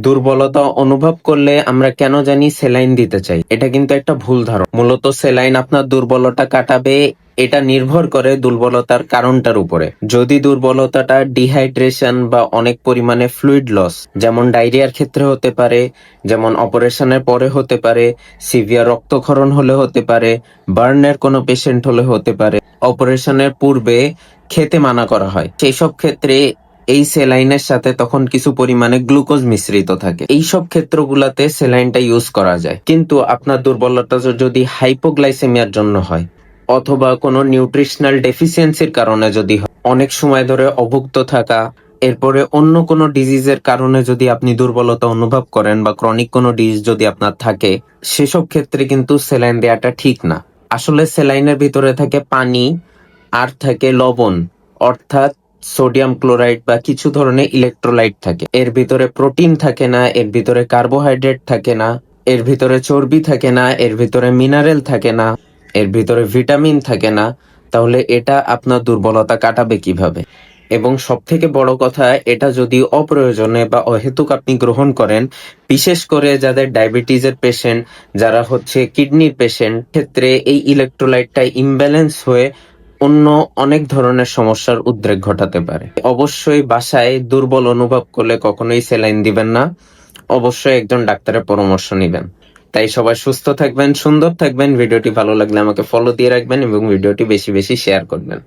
দুর্বলতা অনুভব করলে আমরা কেন জানি স্যালাইন দিতে চাই, এটা কিন্তু একটা ভুল ধারণা। মূলত স্যালাইন আপনার দুর্বলতা কাটাবে, এটা নির্ভর করে দুর্বলতার কারণটার উপরে। যদি দুর্বলতাটা ডিহাইড্রেশন বা অনেক পরিমাণে ফ্লুইড লস, যেমন ডায়রিয়ার ক্ষেত্রে হতে পারে, যেমন অপারেশনের পরে হতে পারে, সিভিয়ার রক্তক্ষরণ হলে হতে পারে, বার্নের কোনো পেশেন্ট হলে হতে পারে, অপারেশনের পূর্বে খেতে মানা করা হয়, সেই সব ক্ষেত্রে এই স্যালাইনের সাথে তখন কিছু পরিমাণে গ্লুকোজ মিশ্রিত থাকে। এইসব ক্ষেত্রগুলোতে স্যালাইনটা ইউজ করা যায়। কিন্তু আপনার দুর্বলতা যদি হাইপোগ্লাইসেমিয়ার জন্য হয় অথবা কোনো নিউট্রিশনাল ডেফিসিয়েন্সির কারণে যদি হয়, অনেক সময় ধরে অভুক্ত থাকা, এরপরে অন্য কোনো ডিজিজের কারণে যদি আপনি দুর্বলতা অনুভব করেন বা ক্রনিক কোনো ডিজিজ যদি আপনার থাকে, সেসব ক্ষেত্রে কিন্তু স্যালাইন দেওয়াটা ঠিক না। আসলে স্যালাইনের ভিতরে থাকে পানি আর থাকে লবণ, অর্থাৎ সোডিয়াম ক্লোরাইড বা কিছু ধরনের ইলেকট্রোলাইট থাকে। এর ভিতরে প্রোটিন থাকে না, এর ভিতরে কার্বোহাইড্রেট থাকে না, এর ভিতরে চর্বি থাকে না, এর ভিতরে মিনারেল থাকে না, এর ভিতরে ভিটামিন থাকে না। তাহলে এটা আপনার দুর্বলতা কাটাবে কিভাবে? এবং সব থেকে বড় কথা, এটা যদি অপ্রয়োজনে বা অহেতুক আপনি গ্রহণ করেন, বিশেষ করে যাদের ডায়াবেটিসের পেশেন্ট, যারা হচ্ছে কিডনির পেশেন্ট, ক্ষেত্রে এই ইলেকট্রোলাইটটা ইমব্যালেন্স হয়ে অন্য অনেক ধরনের সমস্যার উদ্রেক ঘটাতে পারে। অবশ্যই বাসায় দুর্বল অনুভব করলে কখনোই স্যালাইন দিবেন না, অবশ্যই একজন ডাক্তারের পরামর্শ নিবেন। তাই সবাই সুস্থ থাকবেন, সুন্দর থাকবেন। ভিডিওটি ভালো লাগলে আমাকে ফলো দিয়ে রাখবেন এবং ভিডিওটি বেশি বেশি শেয়ার করবেন।